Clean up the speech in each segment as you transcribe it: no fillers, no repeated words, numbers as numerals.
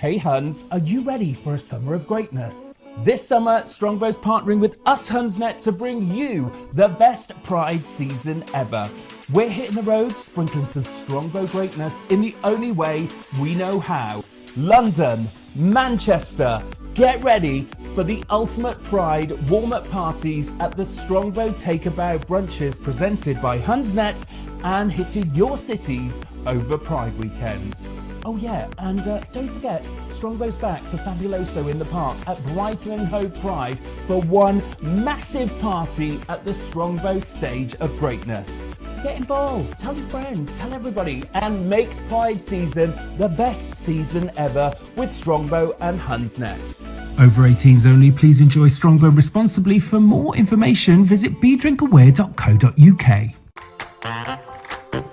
Hey Huns, are you ready for a summer of greatness? This summer, Strongbow's partnering with us Hunsnet to bring you the best Pride season ever. We're hitting the road, sprinkling some Strongbow greatness in the only way we know how. London, Manchester, get ready for the ultimate Pride warm-up parties at the Strongbow Take a Bow brunches presented by Hunsnet and hitting your cities over Pride weekends. Oh yeah, and don't forget, Strongbow's back for Fabuloso in the Park at Brighton and Hove Pride for one massive party at the Strongbow Stage of Greatness. So get involved, tell your friends, tell everybody, and make Pride season the best season ever with Strongbow and Hunsnet. Over 18s only, please enjoy Strongbow responsibly. For more information, visit bedrinkaware.co.uk.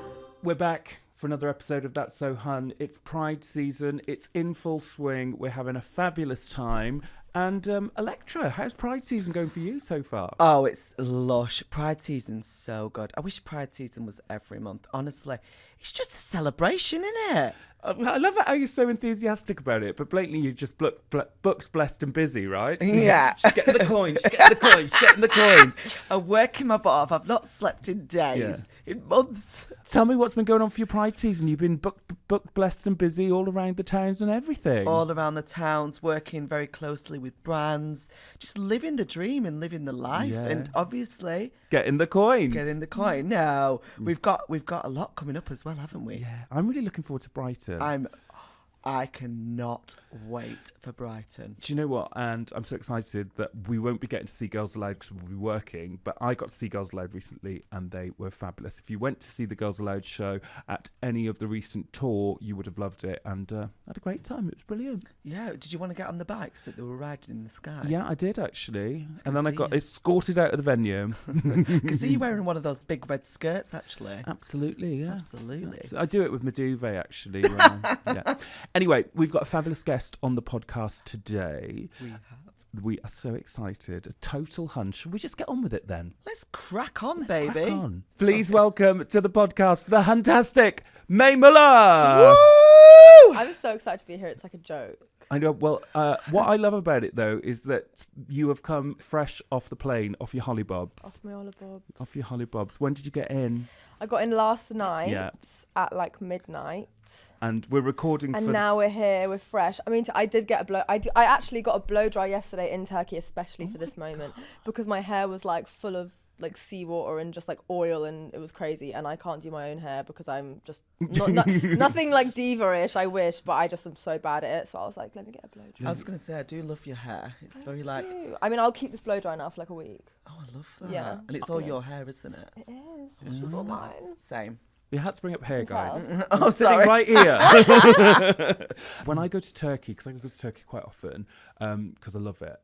We're back for another episode of That's So Hun. It's Pride season. It's in full swing. We're having a fabulous time. And Electra, how's Pride season going for you so far? Oh, it's lush. Pride season's so good. I wish Pride season was every month. Honestly, it's just a celebration, isn't it? I love how you're so enthusiastic about it, but blatantly you're just books, blessed and busy, right? So Yeah. Just getting the coins, just getting the coins, just getting the coins. I'm working my butt off. I've not slept in days, in months. Tell me what's been going on for your Pride season. You've been booked, blessed and busy all around the towns and everything. All around the towns, working very closely with brands, just living the dream and living the life. Yeah. And obviously, Getting the coins. getting the coin. No, we've got a lot coming up as well, haven't we? Yeah, I'm really looking forward to Brighton. I cannot wait for Brighton. Do you know what? And I'm so excited that we won't be getting to see Girls Aloud because we'll be working. But I got to see Girls Aloud recently and they were fabulous. If you went to see the Girls Aloud show at any of the recent tour, you would have loved it. And I had a great time. It was brilliant. Yeah, did you want to get on the bikes that they were riding in the sky? Yeah, I did actually. And then I got escorted out of the venue. I can see you wearing one of those big red skirts, actually. Absolutely, yeah. Absolutely. I do it with my duvet, actually. Yeah. Anyway, we've got a fabulous guest on the podcast today. We are so excited. A total hunch. Should we just get on with it then? Let's crack on, Let's baby. crack on. Please welcome to the podcast the fantastic Mae Muller. Woo! I'm so excited to be here. It's like a joke. I know. Well, what I love about it though is that you have come fresh off the plane, off your holibobs. Off my holibobs. Off your holibobs. When did you get in? I got in last night Yeah. at like midnight. And we're recording And for... now we're here, we're fresh. I mean, I did get a blow. I actually got a blow dry yesterday in Turkey, especially for this moment, because my hair was like full of like seawater and just like oil, and it was crazy. And I can't do my own hair because I'm just nothing like diva-ish, I wish, but I just am so bad at it. So I was like, let me get a blow dry. I was going to say, I do love your hair. It's very like... I mean, I'll keep this blow dry now for like a week. Oh, I love that. Yeah. And it's all your hair, isn't it? It is. It's just all mine. Same. You had to bring up hair, guys. Oh, Sitting sorry. right here. When I go to Turkey, because I go to Turkey quite often, because I love it.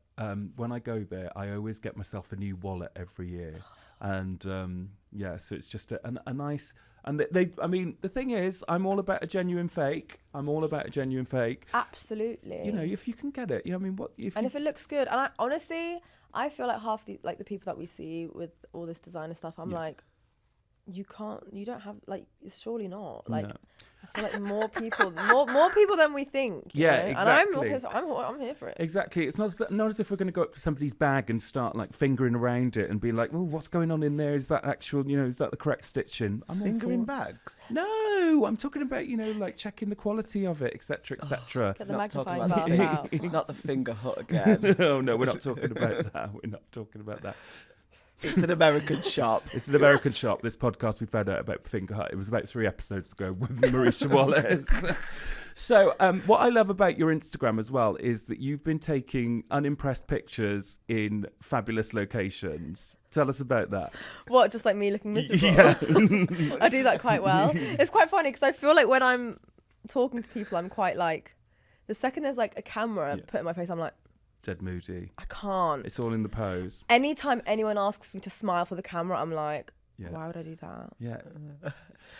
When I go there, I always get myself a new wallet every year, and so it's just a nice. And I mean, the thing is, I'm all about a genuine fake. Absolutely. You know, if you can get it, you know, I mean, if it looks good, and I feel like half the people that we see with all this designer stuff, I'm like, you don't have, like, it's surely not. Like, no. I feel like more people than we think. Yeah, know? exactly. And I'm here for it. Exactly. It's not as if we're going to go up to somebody's bag and start like fingering around it and be like, oh, what's going on in there? Is that actual, is that the correct stitching? I'm fingering bags? No, I'm talking about, like checking the quality of it, etc., etc. Get the magnifying glass out. Not the finger hut again. No, we're not talking about that. It's an American shop. It's an American shop. This podcast we found out about Finger Hut. It was about 3 episodes ago with Marisha Wallace. So what I love about your Instagram as well is that you've been taking unimpressed pictures in fabulous locations. Tell us about that. What, just like me looking miserable? Yeah. I do that quite well. It's quite funny because I feel like when I'm talking to people, I'm quite like, the second there's like a camera put in my face, I'm like, dead moody. I can't. It's all in the pose. Anytime anyone asks me to smile for the camera, I'm like, why would I do that? Yeah. Do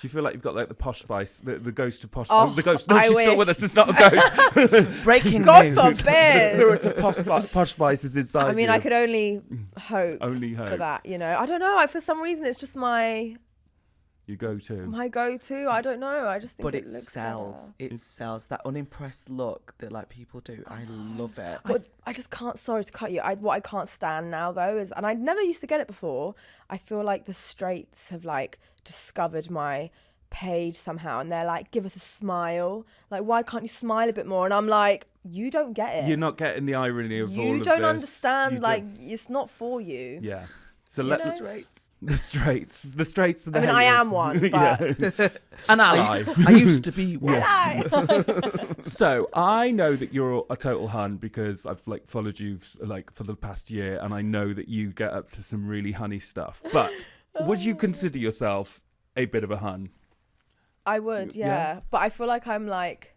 you feel like you've got like the Posh Spice, the ghost of Posh? Oh, the ghost. No, I she's wish. still with us. It's not a ghost. Breaking God news. forbid. The spirit of Posh Spice is inside. I mean, you. I could only hope. Only hope For that, I don't know. For some reason, it's just my You go to. My go-to, I don't know. I just think But it it looks sells. better. It sells. That unimpressed look that like people do. I love it. But I just can't. Sorry to cut you. What I can't stand now though is, and I never used to get it before. I feel like the straights have like discovered my page somehow, and they're like, "Give us a smile." Like, why can't you smile a bit more? And I'm like, you don't get it. You're not getting the irony of all of You this. don't understand. You Like, don't- it's not for you. Yeah. So You let's know? the straights. Are the I mean, I haters. am one, but Yeah. An ally. I used to be one. So I know that you're a total hun because I've like followed you like for the past year, and I know that you get up to some really honey stuff. But would you consider yourself a bit of a hun? I would, Yeah. yeah. But I feel like I'm like,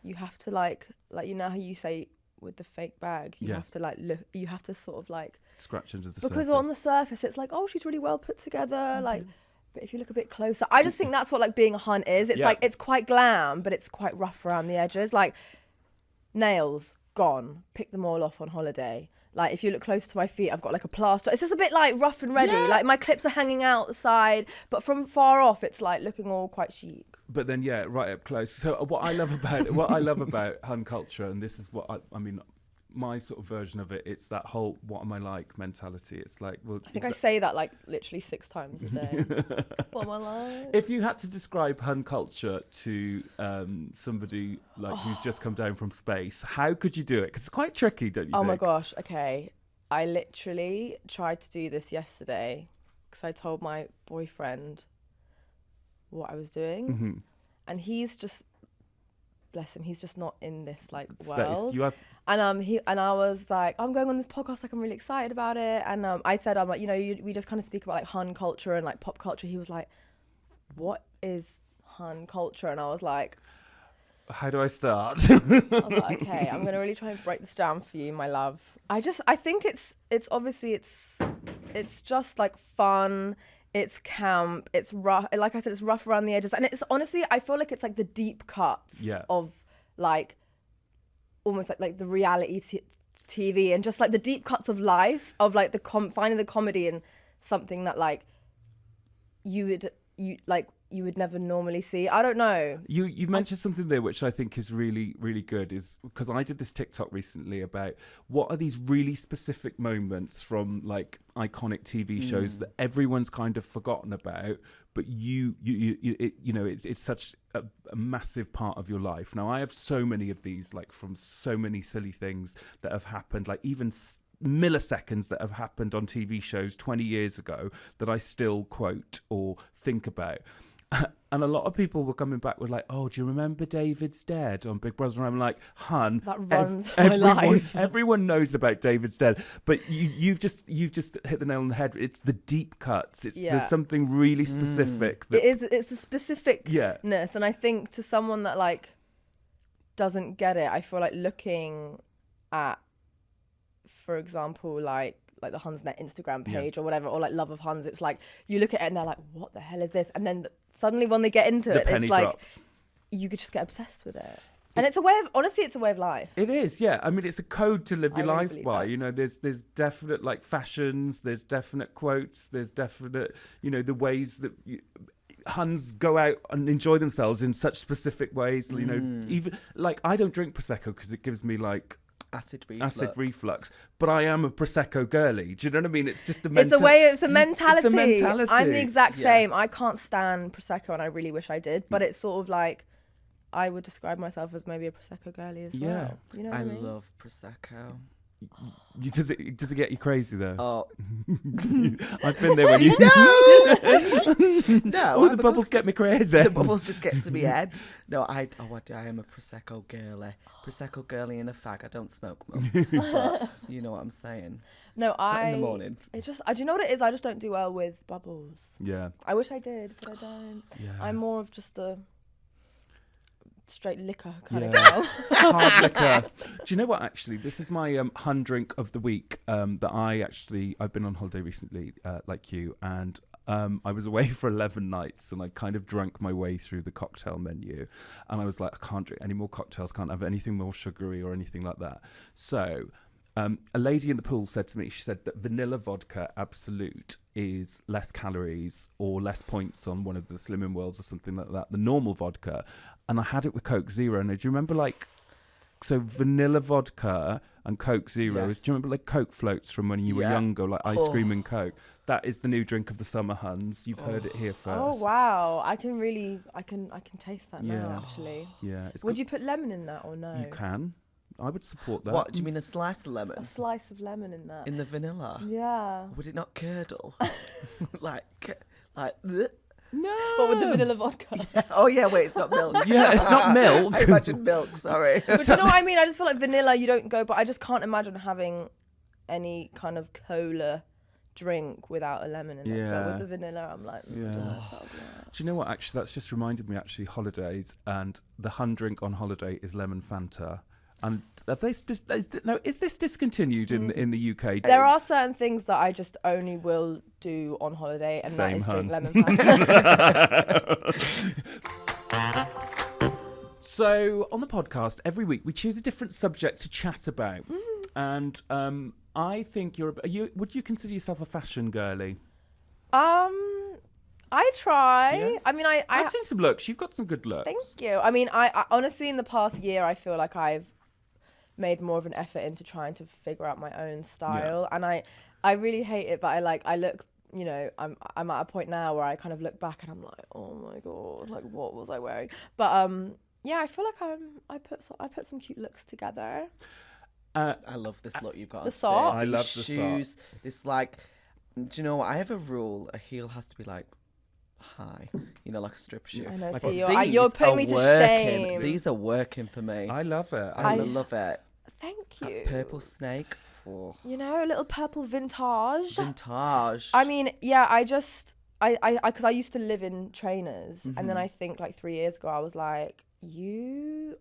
you have to like you know how you say with the fake bag, you Yeah. have to like look, you have to sort of like, Scratch under the because surface. on the surface it's like, oh, she's really well put together, like, but if you look a bit closer, I just think that's what like being a hun is. It's Yeah. like, it's quite glam, but it's quite rough around the edges. Like, nails gone, pick them all off on holiday. Like, if you look close to my feet, I've got like a plaster. It's just a bit like rough and ready. Yeah. Like, my clips are hanging out the side, but from far off, it's like looking all quite chic. But then, yeah, right up close. So what I love about hun culture, and this is what I mean, my sort of version of it, it's that whole "what am I like" mentality. It's like, well, I think I say that like literally 6 times a day. What am I like? if you had to describe hun culture to somebody like who's just come down from space, how could you do it? Because it's quite tricky, don't you Oh think? my gosh, okay. I literally tried to do this yesterday because I told my boyfriend what I was doing. Mm-hmm. And he's just, bless him, he's just not in this like Space. world. You have And I was like, I'm going on this podcast, like I'm really excited about it. And I said, I'm like, you know, we just kind of speak about like hun culture and like pop culture. He was like, what is hun culture? And I was like, how do I start? I was like, okay, I'm gonna really try and break this down for you, my love. I think it's obviously it's just like fun. It's camp. It's rough. Like I said, it's rough around the edges, and it's honestly, I feel like it's like the deep cuts of like almost like the reality TV, and just like the deep cuts of life, of like finding the comedy in something that like you would never normally see. I don't know. You mentioned something there which I think is really, really good, is because I did this TikTok recently about what are these really specific moments from like iconic TV shows that everyone's kind of forgotten about, but it's such a massive part of your life. Now I have so many of these, like from so many silly things that have happened, like even milliseconds that have happened on TV shows 20 years ago that I still quote or think about. And a lot of people were coming back with like, oh, do you remember David's Dead on Big Brother? And I'm like, hun, That runs my life. Everyone knows about David's Dead, but you've just hit the nail on the head. It's the deep cuts. There's something really specific. That, It's the specificness, and I think to someone that like doesn't get it, I feel like looking at, for example, like the Hunsnet Instagram page or whatever, or like Love of Huns, it's like you look at it and they're like, what the hell is this? And then suddenly when they get into it, penny it's like drops. You could just get obsessed with it. And it's a way of, honestly, it's a way of life. It is, yeah. I mean, it's a code to live your really life believe by. that. You know, there's definite like fashions, there's definite quotes, there's definite, you know, the ways that Huns go out and enjoy themselves in such specific ways. You know, even like I don't drink Prosecco because it gives me like Acid reflux, but I am a Prosecco girly. Do you know what I mean? It's just a It's a mentality. It's a mentality. I'm the exact same. Yes. I can't stand Prosecco, and I really wish I did, but it's sort of like, I would describe myself as maybe a Prosecco girly as well. You know what I mean? love Prosecco. Does it get you crazy though? Oh, I've been there when you. no. Oh, the bubbles get me crazy. The bubbles just get to me head. No, I am a Prosecco girly. Prosecco girly and a fag. I don't smoke them. But you know what I'm saying. No, Not in the morning. It just, do you know what it is? I just don't do well with bubbles. Yeah. I wish I did, but I don't. Yeah. I'm more of just a straight liquor kind of Yeah. girl. Hard liquor. Do you know what? Actually, this is my hun drink of the week. That I've been on holiday recently, like you, and I was away for 11 nights, and I kind of drank my way through the cocktail menu, and I was like, I can't drink any more cocktails, can't have anything more sugary or anything like that. So a lady in the pool said to me, she said that vanilla vodka absolute is less calories or less points on one of the Slimming Worlds or something like that, the normal vodka. And I had it with Coke Zero. And do you remember so vanilla vodka and Coke Zero? Yes. Do you remember like Coke floats from when you were younger, like ice cream and Coke? That is the new drink of the summer, Huns. You've heard it here first. Oh wow! I can taste that now. Actually, Yeah. would you put lemon in that or no? You can. I would support that. What do you mean, a slice of lemon A slice of lemon in that. in the vanilla? Yeah. Would it not curdle? like. bleh? No. What with the vanilla vodka? Oh yeah, wait, it's not milk. Yeah, it's not milk. I imagine milk. Sorry. But you know what I mean? I just feel like vanilla. You don't go, but I just can't imagine having any kind of cola drink without a lemon in it. But Yeah. with the vanilla, I'm like, I don't know if that'll be right. Do you know what? Actually, that's just reminded me. Actually, holidays, and the Hun drink on holiday is lemon Fanta. And have they is this discontinued in the UK? There are certain things that I just only will do on holiday, and Same, that is drink hun. lemon Fanta. So on the podcast, every week we choose a different subject to chat about, and I think would you consider yourself a fashion girly? I try. Yeah. I mean, I've seen some looks. You've got some good looks. Thank you. I mean, I honestly, in the past year, I feel like I've made more of an effort into trying to figure out my own style, and I really hate it, but I look, you know, I'm at a point now where I kind of look back and I'm like, oh my god, like what was I wearing? But yeah, I feel like I put some cute looks together. I love this look you've got. The on sock. stage. I love These the shoes. This like, do you know what? I have a rule. A heel has to be like high, you know, like a strip shoe. I know. Like, So These you're putting are me to working. shame. These are working for me. I love it. I love it. Thank That you. purple snake. Oh, You know, a little purple vintage. vintage. I mean, yeah, because I used to live in trainers, and then I think like 3 years ago I was like, you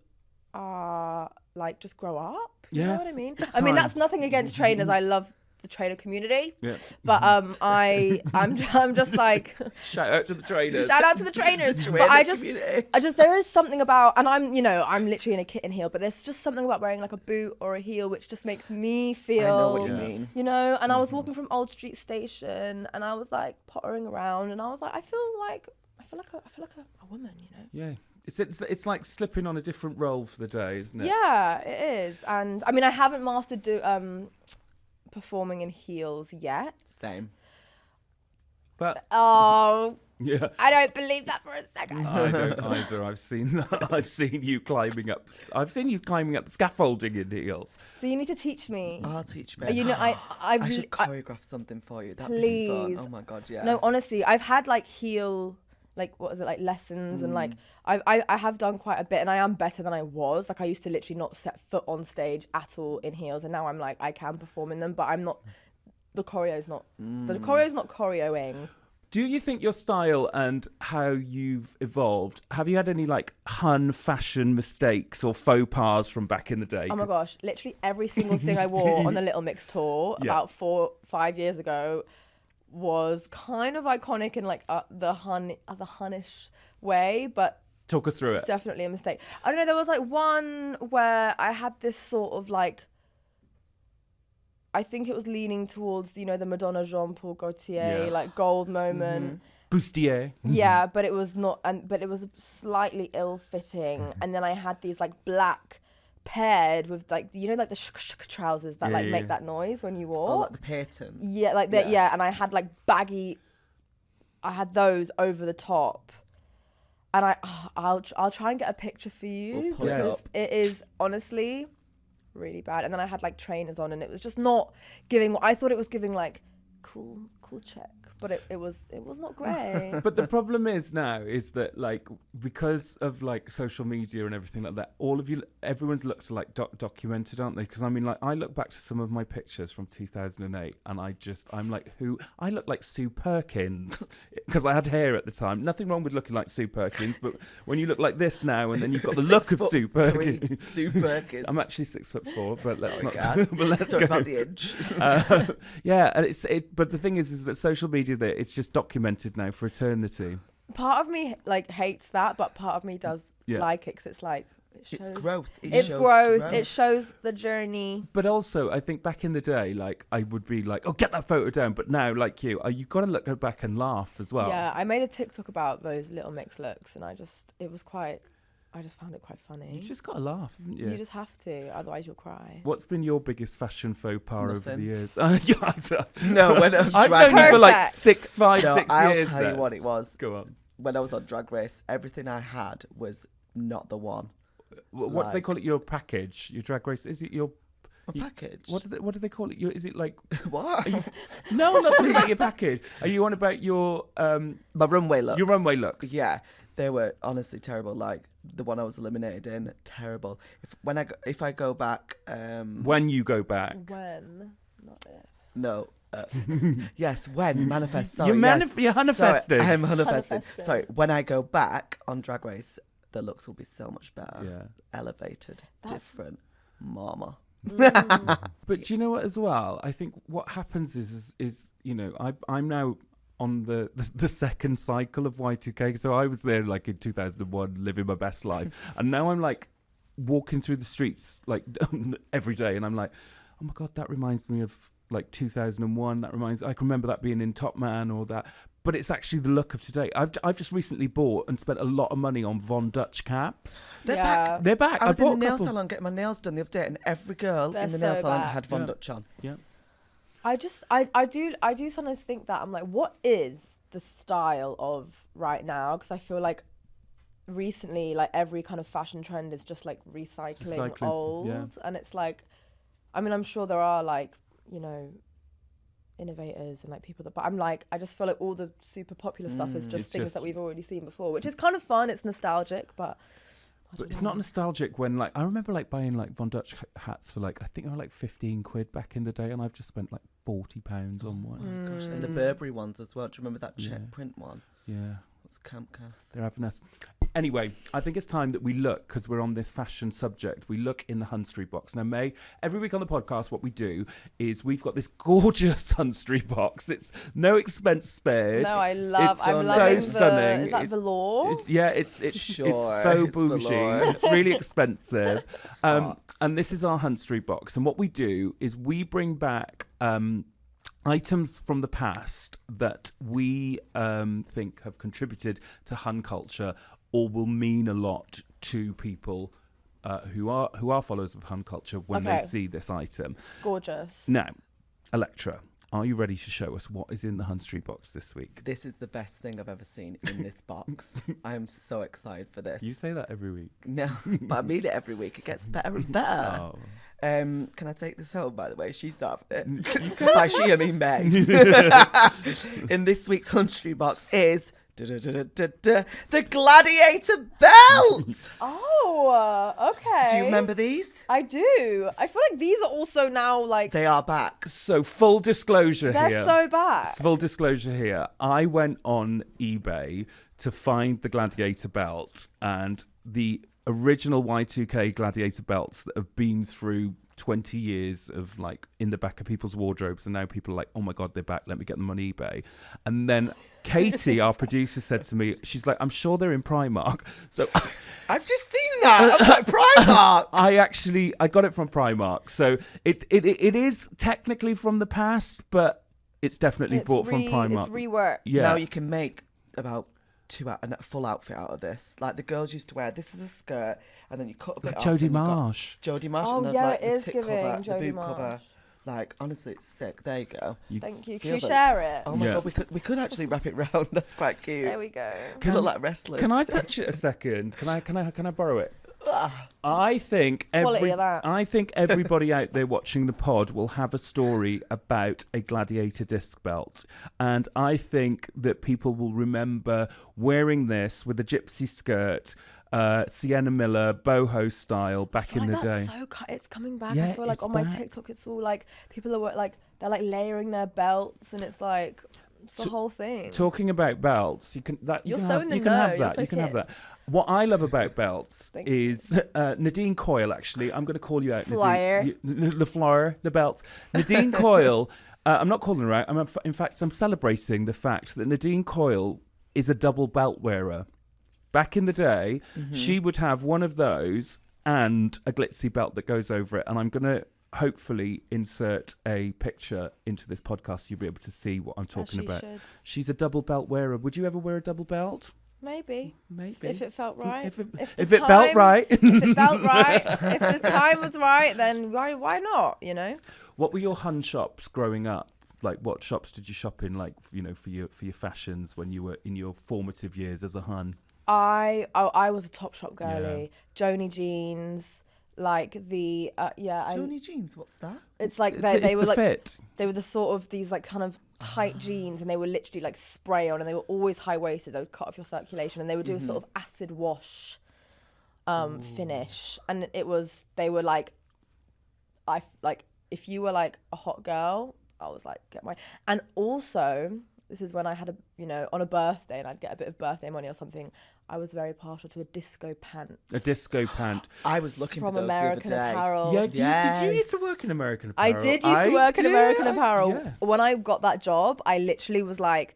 are like, just grow up. You know Yeah. what I mean? It's I mean, time. that's nothing against trainers. I love the trainer community, Yeah. but I'm just like, Shout out to the traders. shout out to the trainers. But Trainer I just community. there is something about, and I'm literally in a kitten heel, but there's just something about wearing like a boot or a heel which just makes me feel. I know what you Yeah. mean. You know, and I was walking from Old Street Station, and I was like pottering around, and I was like, I feel like a woman, you know. Yeah. It's like slipping on a different role for the day, isn't it? Yeah, it is. And I mean, I haven't mastered performing in heels yet. Same. But Oh, yeah. I don't believe that for a second. I don't either. I've seen that. I've seen you climbing up scaffolding in heels. So you need to teach me. I'll teach me. You know, I should choreograph something for you. That'd be fun. Please. Oh my god, yeah. No, honestly, I've had like heel, like what is it, like lessons, and like I have done quite a bit, and I am better than I was. Like I used to literally not set foot on stage at all in heels, and now I'm like I can perform in them, but I'm not. The choreo's not. The choreo's not choreoing. Do you think your style and how you've evolved, have you had any like Hun fashion mistakes or faux pas from back in the day? Oh my gosh, literally every single thing I wore on the Little Mix tour about 4-5 years ago was kind of iconic in like the Hunnish way, but Talk us through it. definitely a mistake. I don't know, there was like one where I had this sort of like, I think it was leaning towards, you know, the Madonna Jean-Paul Gaultier, like gold moment. Bustier. Yeah, but it was not, but it was slightly ill-fitting. And then I had these like black paired with like, you know, like the shuk trousers that make that noise when you walk. Oh, like the pattern. Yeah, like that. Yeah, and I had like baggy. I had those over the top, and I'll try and get a picture for you We'll pull it because up. it is honestly really bad. And then I had like trainers on, and it was just not giving. I thought it was giving like cool check, but it was not great. But the problem is now is that like because of like social media and everything like that, everyone's looks are like documented, aren't they? Because I mean, like I look back to some of my pictures from 2008, and I'm like, I look like Sue Perkins because I had hair at the time. Nothing wrong with looking like Sue Perkins, but when you look like this now, and then you've got the look of Sue Perkins. Sue Perkins. I'm actually 6'4", but let's not. Gad. But let's Sorry go. about the inch. Yeah, and but the thing is that social media, that it's just documented now for eternity. Part of me like hates that, but part of me does like it because it's like It's growth. It's shows growth. It shows the journey. But also, I think back in the day, like, I would be like, oh, get that photo down. But now, like you got to look back and laugh as well. Yeah, I made a TikTok about those little mixed looks, and I just found it quite funny. You just got to laugh, haven't you? You just have to, otherwise you'll cry. What's been your biggest fashion faux pas over Nothing. the years? No, when I was I've Drag known you for like Perfect. 6 No, years. I'll tell you what it was. Go on. When I was on Drag Race, everything I had was not the one. What do they call it? Your package? Your Drag Race? Is it your Package? What do they call it? Is it like? What? No, I'm not talking about your package. Are you on about your My runway looks. your runway looks? Yeah, they were honestly terrible. Like the one I was eliminated in, terrible. If I go back, When you go back, When? Not if. no. Yes, when manifest. Sorry, you're yes. manifesting. Sorry, I'm manifesting. Manifesting. Sorry, when I go back on Drag Race, the looks will be so much better. Yeah. Elevated, different, mama. But do you know what? As well, I think what happens is I'm now on the second cycle of Y2K. So I was there like in 2001, living my best life, and now I'm like walking through the streets like every day, and I'm like, oh my god, that reminds me of like 2001. I can remember that being in Top Man or that. But it's actually the look of today. I've just recently bought and spent a lot of money on Von Dutch caps. They're Yeah. back. They're back. I was in bought the a nail couple. salon getting my nails done the other day, and every girl They're in the nail so salon back. had Von Yeah. Dutch on. Yeah. I do sometimes think that I'm like, what is the style of right now? Because I feel like recently, like every kind of fashion trend is just like recycling old, yeah. and it's like, I mean, I'm sure there are like, innovators and like people that, but I'm like, I just feel like all the super popular stuff is It's just things just- that we've already seen before, which is kind of fun. It's nostalgic, but But it's not nostalgic when like I remember like buying like Von Dutch hats for like I think they were like 15 quid back in the day, and I've just spent like £40 on one. Gosh, and the Burberry ones as well. Do you remember that check Yeah. print one? Yeah, It's Camp Cath. they're having us. Anyway, I think it's time that we look, because we're on this fashion subject, we look in the Hun Street box. Now, May, every week on the podcast, what we do is we've got this gorgeous Hun Street box. It's no expense spared. no, I'm It's loving so stunning. Is that velour? It's Sure, it's so it's bougie. velour. It's really expensive. Sparks. And this is our Hun Street box. And what we do is we bring back items from the past that we think have contributed to Hun culture or will mean a lot to people who are followers of Hun culture when they Okay. see this item. Gorgeous. Now, Electra, are you ready to show us what is in the Hun Street box this week? This is the best thing I've ever seen in this box. I am so excited for this. You say that every week. No, but I mean it every week. It gets better and better. Oh. Can I take this home, by the way? She's not having it. By she, I mean Meg. In this week's Hun Street box is the gladiator belt. Oh, okay. Do you remember these? I do. I feel like these are also now like They are back. So full disclosure they're here. so back. Full disclosure here. I went on eBay to find the gladiator belt, and the original Y2K gladiator belts that have been through 20 years of like in the back of people's wardrobes, and now people are like, oh my god, they're back, let me get them on eBay. And then Katie, our producer, said to me, she's like, I'm sure they're in Primark. So I've just seen that. I'm like, Primark. I got it from Primark. So it is technically from the past, but it's definitely bought from Primark. It's reworked. Yeah. Now you can make about a full outfit out of this. Like the girls used to wear, this is a skirt, and then you cut a bit off. Jodie and you've got Marsh. Jodie Marsh. Oh, and then, yeah, like, it the is tip giving cover, the Jodie boob Marsh. cover. Like, honestly, it's sick. There you go. Thank you. Can feel you that- share it? Oh my Yeah. god, we could actually wrap it round. That's quite cute. There we go. We look like wrestlers. Can I touch it a second? Can I borrow it? Ah, I think Quality of that. everybody out there watching the pod will have a story about a gladiator disc belt, and I think that people will remember wearing this with a gypsy skirt, Sienna Miller boho style back in the day. It's coming back. Yeah, I feel like it's on my back. TikTok, it's all like people are like they're like layering their belts, and it's like it's the whole thing. Talking about belts, you can You're so have, in the you can have know, that. you're You so can have hip. that. What I love about belts Thank is Nadine Coyle. Actually, I'm going to call you out. Flyer. Nadine, the flyer, the belt. Nadine Coyle. I'm not calling her out. In fact, I'm celebrating the fact that Nadine Coyle is a double belt wearer. Back in the day, she would have one of those and a glitzy belt that goes over it. And I'm going to hopefully insert a picture into this podcast so you'll be able to see what I'm talking about. She's a double belt wearer. Would you ever wear a double belt? Maybe. If it felt right. If it felt right. If it felt right. If the time was right, then why not, you know? What were your Hun shops growing up? Like, what shops did you shop in, like, you know, for your fashions when you were in your formative years as a Hun? I was a Topshop girly. Joni jeans, like the Joni jeans, what's that? It's like they were like fit. They were the sort of these like kind of tight jeans, and they were literally like spray on, and they were always high waisted. They would cut off your circulation, and they would do a sort of acid wash finish, and they were like, if you were like a hot girl, I was like, get my. And also, this is when I had on a birthday, and I'd get a bit of birthday money or something. I was very partial to a disco pant. A disco pant. I was looking from for those American the other day. Apparel. Yeah, did you used to work in American Apparel? I did used to work in American Apparel. When I got that job, I literally was like,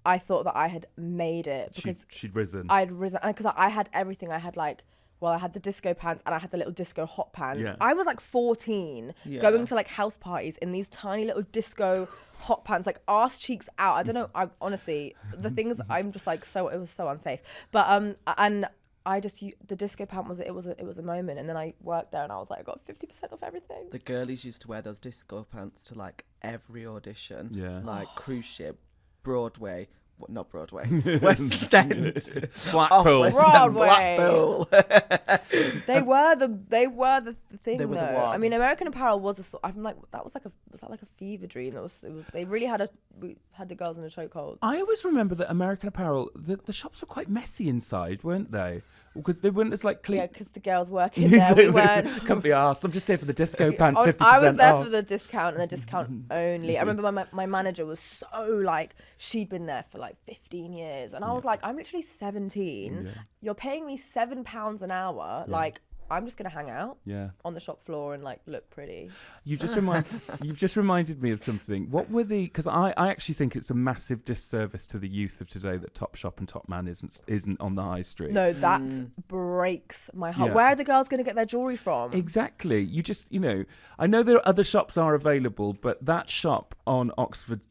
I thought that I had made it because she'd risen. I'd risen because I had everything. I had I had the disco pants and I had the little disco hot pants. Yeah. I was like 14, going to like house parties in these tiny little disco hot pants, like arse cheeks out. I don't know. I honestly, the things I'm just like it was so unsafe. But and I just the disco pant was it was a moment, and then I worked there and I was like, I got 50% off everything. The girlies used to wear those disco pants to like every audition. Yeah. Like cruise ship, Broadway. Not Broadway, West End, Blackpool, Blackpool. They were the thing though. I mean, American Apparel was I'm like was that like a fever dream? It was. They really had the girls in a chokehold. I always remember that American Apparel, the shops were quite messy inside, weren't they? Because they weren't as like clean. Yeah, because the girls working there, we weren't. Couldn't be asked. I'm just here for the disco pant, 50% I was there off. for the discount and the discount only. I remember my manager was so like, she'd been there for like 15 years. And I was like, I'm literally 17. Yeah. You're paying me £7 an hour. Yeah. Like, I'm just going to hang out on the shop floor and like look pretty. You've just reminded me of something. What were because I actually think it's a massive disservice to the youth of today that Topshop and Topman isn't on the high street. No, that breaks my heart. Yeah. Where are the girls going to get their jewellery from? Exactly. You just, I know there are other shops are available, but that shop on Oxford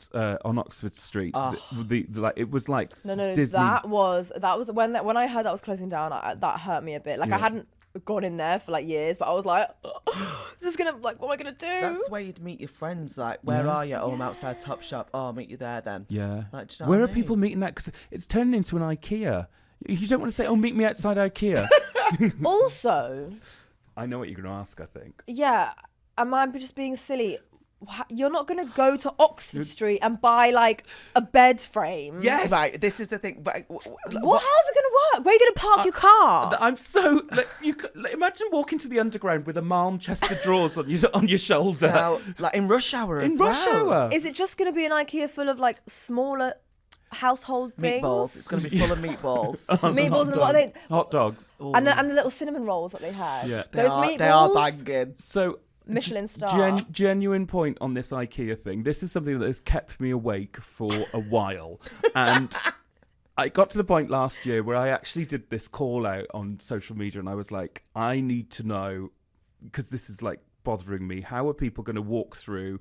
Street, it was like Disney. That was when I heard that was closing down. That hurt me a bit. Like I hadn't gone in there for like years, but I was like, this is gonna what am I gonna do? That's where you'd meet your friends. Like, where are you? Oh, I'm outside Topshop. Oh, I'll meet you there then. Yeah. Like, do you know where what are people meeting that? Because it's turning into an IKEA. You don't want to say, oh, meet me outside IKEA. Also, I know what you're gonna ask. I think. Yeah, am I just being silly? You're not going to go to Oxford Street and buy like a bed frame. Yes. Right. This is the thing. Right, how's it going to work? Where are you going to park your car? I'm so imagine walking to the underground with a Malm chest of drawers on your shoulder. Now, like in rush hour as well. Rush hour. Is it just going to be an IKEA full of like smaller household things? Meatballs. It's going to be full of meatballs. Meatballs and what are they? Hot dogs. And the little cinnamon rolls that they had. Yeah. Those meatballs. They are banging. So. Michelin star. Genuine point on this IKEA thing. This is something that has kept me awake for a while. And I got to the point last year where I actually did this call out on social media, and I was like, I need to know, because this is like bothering me, how are people going to walk through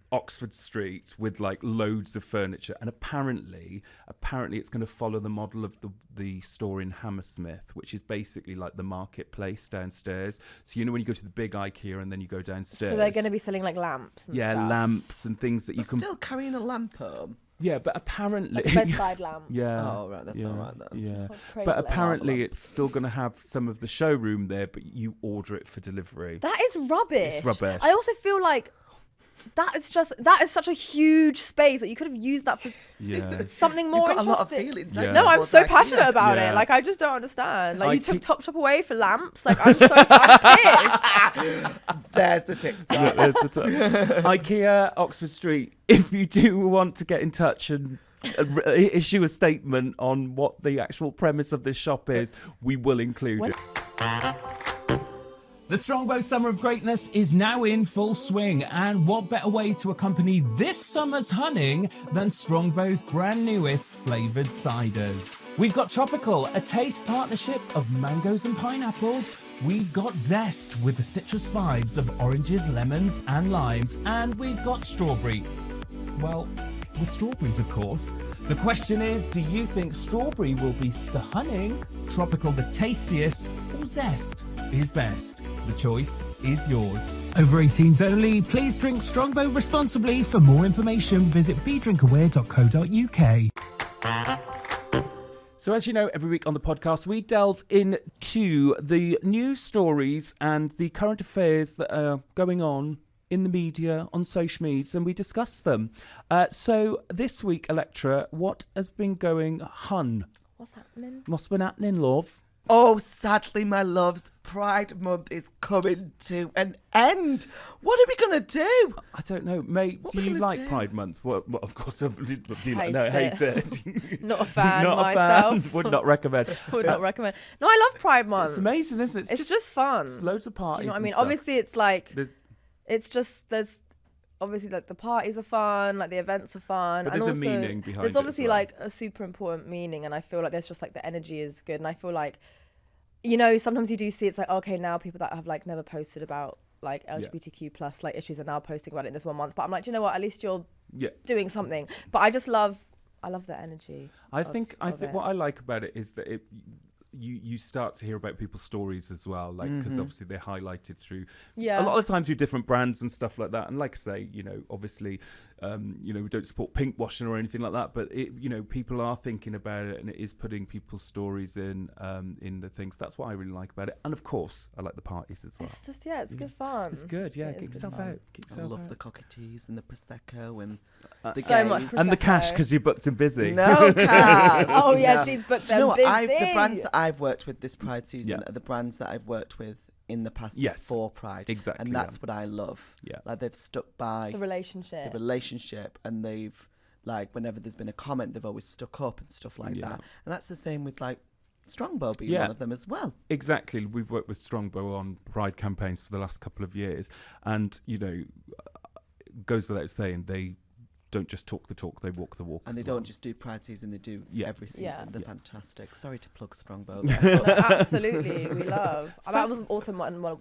Oxford Street with like loads of furniture? And apparently it's going to follow the model of the store in Hammersmith, which is basically like the marketplace downstairs. So when you go to the big IKEA and then you go downstairs, so they're going to be selling like lamps and stuff. Lamps and things that you can still carrying a lamp home. Yeah, but apparently like a bedside lamp. Yeah. Oh right, that's all right then. Yeah. But apparently it's still going to have some of the showroom there, but you order it for delivery. That is rubbish. It's rubbish. I also feel like that is such a huge space that you could have used that for something more interesting. You've got a lot of feelings. Yeah. No, I'm so passionate about it. Like, I just don't understand. Like, you took Topshop away for lamps. Like, I'm pissed. There's the TikTok. Yeah, there's the IKEA, Oxford Street. If you do want to get in touch and issue a statement on what the actual premise of this shop is, we will include it. The Strongbow Summer of Greatness is now in full swing, and what better way to accompany this summer's hunning than Strongbow's brand newest flavoured ciders. We've got Tropical, a taste partnership of mangoes and pineapples, We've got zest with the citrus vibes of oranges, lemons and limes. And we've got strawberry. Well, with strawberries, of course. The question is, do you think strawberry will be stunning, tropical the tastiest, or zest is best? The choice is yours. Over 18s only. Please drink Strongbow responsibly. For more information, visit bedrinkaware.co.uk. So as you know, every week on the podcast, we delve into the news stories and the current affairs that are going on in the media, on social medias, and we discuss them. So this week, Electra, what has been going on? What's happening? What's been happening, love? Oh, sadly, my loves, Pride Month is coming to an end. What are we going to do? I don't know. Mate, do you like Pride Month? Well, of course, do you like? No, hate it. Not a fan Not myself. a fan. Would not recommend. Would not recommend. No, I love Pride Month. It's amazing, isn't it? It's just fun. It's loads of parties. Do you know what I and mean? stuff. Obviously, it's like... There's there's obviously like the parties are fun, like the events are fun, But and there's a also meaning behind there's it obviously as well. like a super important meaning, and I feel like there's just like the energy is good, and I feel like, you know, sometimes you do see it's like, okay, now people that have like never posted about like LGBTQ plus like issues are now posting about it in this 1 month, but I'm like, do you know what, at least you're doing something. But I love the energy. I think it. what I like about it is that you start to hear about people's stories as well, like, because obviously they're highlighted through a lot of the time through different brands and stuff like that. And like I say, you know, obviously, you know, we don't support pink washing or anything like that, but it, you know, people are thinking about it, and it is putting people's stories in the things. That's what I really like about it. And of course, I like the parties as well. It's just it's good fun. It's good, yeah. It Get is yourself good fun. out. Get I yourself love out. the cockatiels and the Prosecco and the So games. much And the cash Prosecco. because you're booked and busy. No cash. Oh yeah, No. she's booked Do you know them what? busy. The brands that I've worked with this Pride season Yeah. are the brands that I've worked with in the past Yes. before Pride. Exactly, And that's yeah. what I love. Yeah. Like they've stuck by the relationship. the relationship, and they've, like, whenever there's been a comment, they've always stuck up and stuff like Yeah. that. And that's the same with like Strongbow being Yeah. one of them as well. Exactly. We've worked with Strongbow on Pride campaigns for the last couple of years, and you know, it goes without saying, they don't just talk the talk, they walk the walk. And as they well. don't just do Pride season, they do every season. Yeah. They're Yeah. fantastic. Sorry to plug Strongbow. No, absolutely, we love. And that was also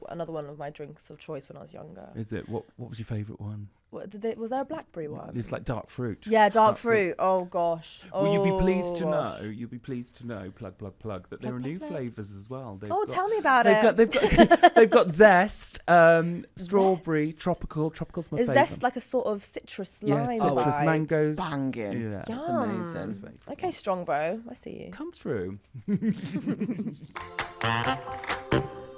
another one of my drinks of choice when I was younger. Is it? What was your favourite one? Was there a blackberry one? It's like dark fruit. Yeah, dark fruit. Oh gosh. Well, you'd be pleased to gosh. know. You'd be pleased to know. Plug. That there are new flavours as well. Tell me about it. They've got zest, strawberry, tropical's my Is favourite. zest like a sort of citrus Yes, lime citrus, vibe? mangoes. Banging. Yeah. It's Yum. amazing. Okay, Strongbow, I see you. Come through.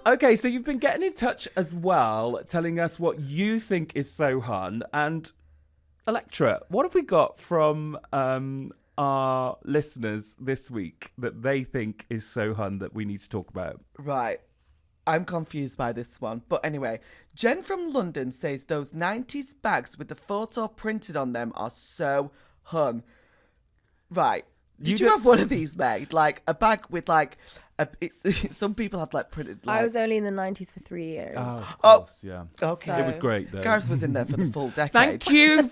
Okay, so you've been getting in touch as well, telling us what you think is So Hun. And Electra, what have we got from our listeners this week that they think is So Hun that we need to talk about? Right. I'm confused by this one. But anyway, Jen from London says those 90s bags with the photo printed on them are so Hun. Right. Did you have one of these made? Like a bag with like, some people have like printed like... I was only in the 90s for 3 years. Of Oh. course, yeah. Okay. It was great, though. Gareth was in there for the full decade. Thank you,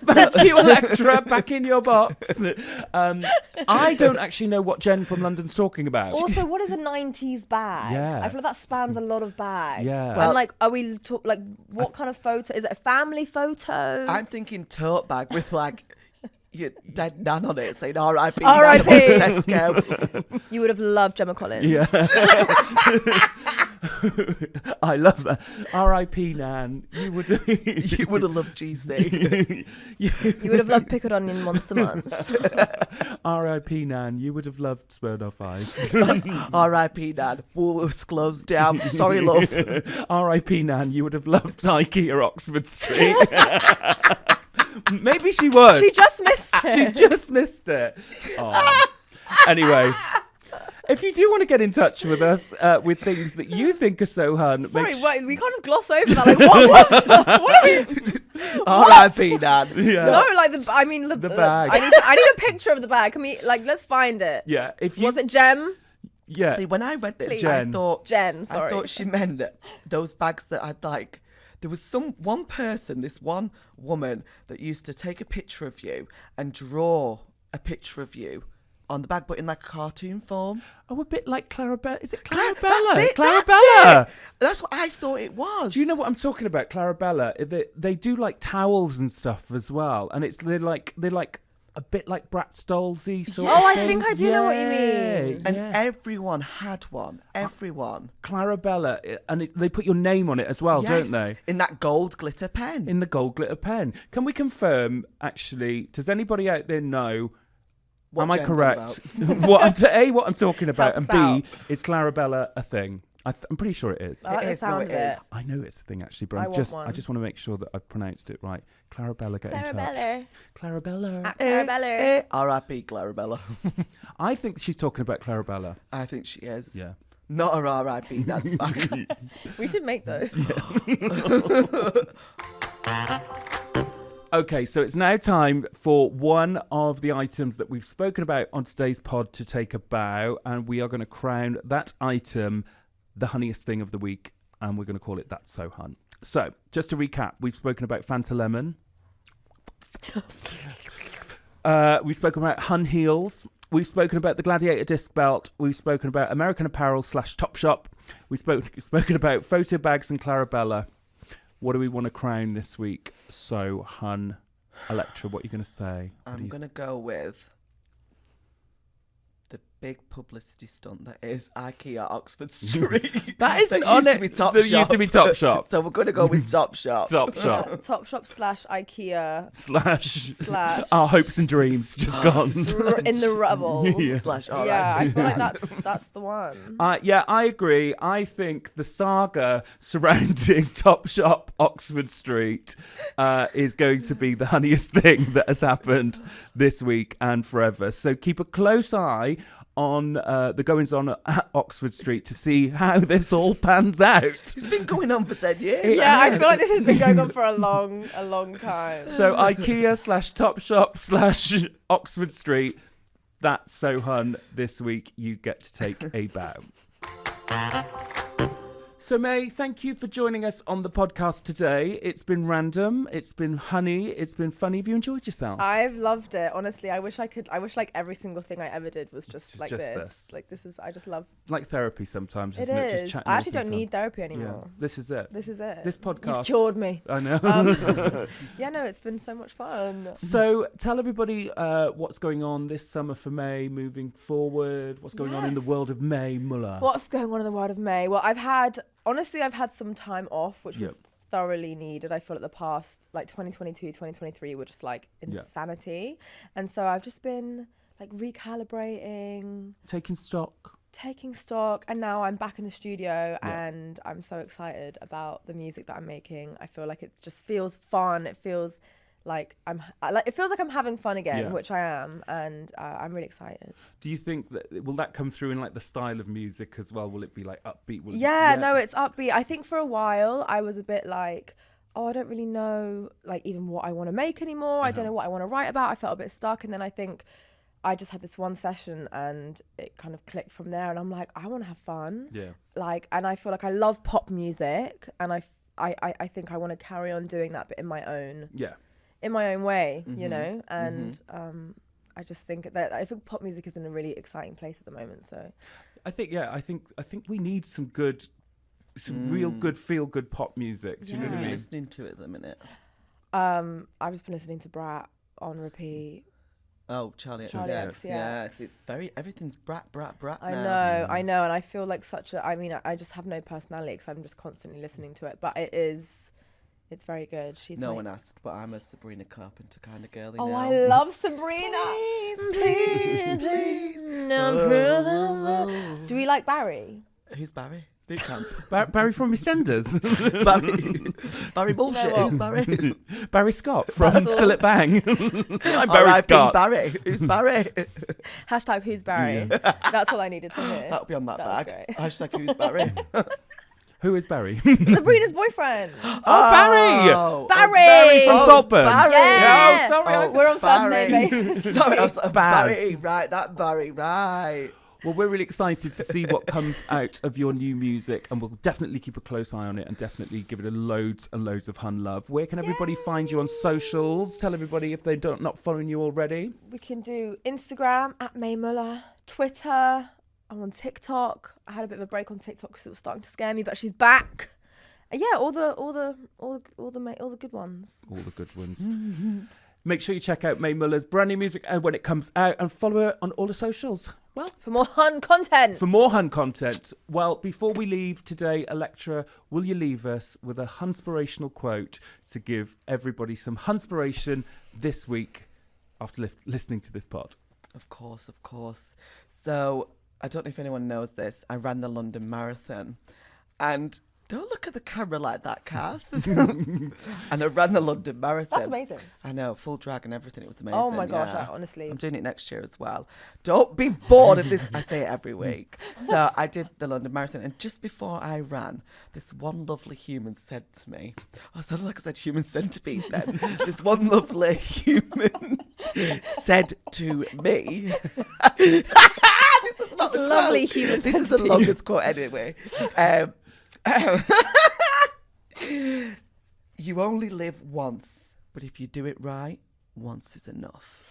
Electra, back in your box. I don't actually know what Jen from London's talking about. Also, what is a 90s bag? Yeah. I feel like that spans a lot of bags. Yeah. And like, are we what kind of photo? Is it a family photo? I'm thinking tote bag with like your dead nan on it saying R.I.P. R.I.P. Tesco. You would have loved Gemma Collins. Yeah. I love that. R.I.P. Nan. You would have loved GC. You would have loved Pickled Onion Monster Munch. R.I.P. Nan. You would have loved Smirnoff Ice. R.I.P. Nan. Woolworths closed down. Sorry, love. R.I.P. Nan. You would have loved IKEA Oxford Street. Maybe she would. She just missed it. She just missed it. Oh. Anyway, if you do want to get in touch with us with things that you think are So Hun, Sorry, wait, we can't just gloss over that. Like, what was? What are we? R.I.P. Nan. Yeah. No, like the bag. I need a picture of the bag. Can we let's find it? Yeah. If you Was it Gem? Yeah. See, when I read this, Jen. I thought Jen, sorry. I thought she meant those bags that I'd like. There was one person, this one woman that used to take a picture of you and draw a picture of you on the bag, but in like a cartoon form. Oh, a bit like Clarabella. Is it That's Clarabella? it, Clarabella. That's what I thought it was. Do you know what I'm talking about? Clarabella. They do like towels and stuff as well, and they're like a bit like Brat Stolzy sort of Oh, I thing. think I do know what you mean. And yeah. everyone had one. Everyone. Clarabella, and they put your name on it as well, don't they? In that gold glitter pen. In the gold glitter pen. Can we confirm, actually, does anybody out there know, What am I Jen's on correct? about. what I'm talking about, Helps and B, out. is Clarabella a thing? I'm pretty sure it is. I like the It is, no, sound it of it. is. I know it's a thing, actually, but I I want just one. want to make sure that I've pronounced it right. Clarabella, get in touch. Clarabella. Clarabella. R.I.P. Clarabella. I think she's talking about Clarabella. I think she is. Yeah. Not her R.I.P. dance back. We should make those. Okay, so it's now time for one of the items that we've spoken about on today's pod to take a bow, and we are going to crown that item the honeyest thing of the week, and we're going to call it That's So Hun. So, just to recap, we've spoken about Fanta Lemon. We've spoken about Hun heels. We've spoken about the Gladiator disc belt. We've spoken about American Apparel / Topshop. We've spoken about photo bags and Clarabella. What do we want to crown this week? So, Hun, Electra, what are you going to say? I'm going to go with the big publicity stunt that is IKEA Oxford Street. That isn't That on used it. to be Topshop. That used to be Topshop. So we're going to go with Topshop. Topshop. Topshop / IKEA slash our hopes and dreams just gone. in the rubble. Yeah. Slash Yeah, I R.I.P. feel like that's the one. Yeah, I agree. I think the saga surrounding Topshop Oxford Street is going to be the honeyest thing that has happened this week and forever. So keep a close eye on the goings-on at Oxford Street to see how this all pans out. It's been going on for 10 years. Yeah, I feel like this has been going on for a long time. So IKEA / Topshop / Oxford Street. That's So Hun. This week you get to take a bow. So Mae, thank you for joining us on the podcast today. It's been random, it's been honey, it's been funny. Have you enjoyed yourself? I've loved it. Honestly, I wish like every single thing I ever did was just like just this. this. Like this is I just love Like therapy sometimes, it. isn't it? Is. Just chatting I with actually don't people. need therapy Yeah, anymore. this is it. This is it. This podcast. You've cured me. I know. Yeah, no, it's been so much fun. So tell everybody what's going on this summer for Mae moving forward. What's going on in the Yes. world of Mae Muller? What's going on in the world of May? Well, I've had some time off, which was thoroughly needed. I feel like the past, like 2022, 2023 were just like insanity. And so I've just been like recalibrating, Taking stock. and now I'm back in the studio and I'm so excited about the music that I'm making. I feel like it just feels fun. It feels like it feels like I'm having fun again, which I am, and I'm really excited. Do you think will that come through in like the style of music as well? Will it be like upbeat? No, it's upbeat. I think for a while I was a bit like, I don't really know like even what I want to make anymore. I don't know what I want to write about. I felt a bit stuck, and then I think I just had this one session and it kind of clicked from there, and I'm like, I want to have fun. Yeah. Like, and I feel like I love pop music, and I think I want to carry on doing that, but in my own way, you know, and I just think that I think pop music is in a really exciting place at the moment. So I think we need some real good feel good pop music. Do you know what I What are you mean? listening to at the minute? I've just been listening to Brat on repeat. Oh, Charlie Charlie X. X, yeah. Yes, it's everything's brat now. I know, and I feel like I just have no personality because I'm just constantly listening to it, but it's very good. No one asked, but I'm a Sabrina Carpenter kind of girly Oh, now. I love Sabrina. Please. No. Do we like Barry? Who's Barry? Boot camp. Barry from EastEnders. Barry bullshit. You know what? Who's Barry? Barry Scott from That's all. Still It Bang. I'm Barry R.I.P. Scott. Barry. Who's Barry? Hashtag who's Barry? That's all I needed to hear. That'll be on that That was bag. great. Hashtag who's Barry? Who is Barry? Sabrina's boyfriend. Oh, Barry! Barry from Oh, Saltburn. Barry. Yeah. Oh, sorry. Oh, We're on first Barry. name basis. Sorry, I was Baz. Barry. Right, that Barry. Right. Well, we're really excited to see what comes out of your new music, and we'll definitely keep a close eye on it and definitely give it a loads and loads of Hun love. Where can everybody find you on socials? Tell everybody if they're not following you already. We can do Instagram at Mae Muller, Twitter. I'm on TikTok. I had a bit of a break on TikTok because it was starting to scare me, but she's back. And yeah, all the good ones. All the good ones. Make sure you check out Mae Muller's brand new music when it comes out, and follow her on all the socials. Well, for more Hun content. Well, before we leave today, Electra, will you leave us with a Hunspirational quote to give everybody some Hunspiration this week after listening to this pod? Of course. So, I don't know if anyone knows this. I ran the London Marathon. And don't look at the camera like that, Kath. And I ran the London Marathon. That's amazing. I know, full drag and everything. It was amazing. Oh my gosh, honestly. I'm doing it next year as well. Don't be bored of this. I say it every week. So I did the London Marathon. And just before I ran, this one lovely human said to me, I sounded like I said human centipede then. This one lovely human said to me, this is not the lovely quote. human This is the longest quote anyway. You only live once, but if you do it right, once is enough.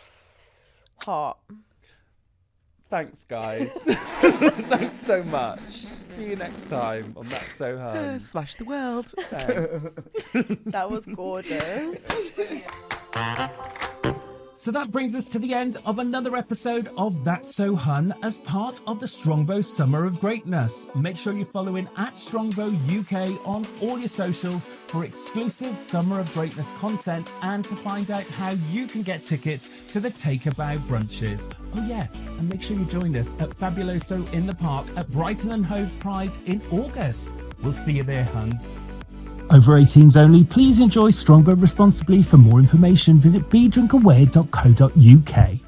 Heart. Thanks, guys. Thanks so much. See you next time on That's So Hun. Smash the world. Thanks. That was gorgeous. So that brings us to the end of another episode of That's So Hun as part of the Strongbow Summer of Greatness. Make sure you're following at Strongbow UK on all your socials for exclusive Summer of Greatness content and to find out how you can get tickets to the Take a Bow brunches. Oh yeah, and make sure you join us at Fabuloso in the Park at Brighton and Hove's Pride in August. We'll see you there, Huns. Over 18s only, please enjoy Strongbow responsibly. For more information, visit bedrinkaware.co.uk.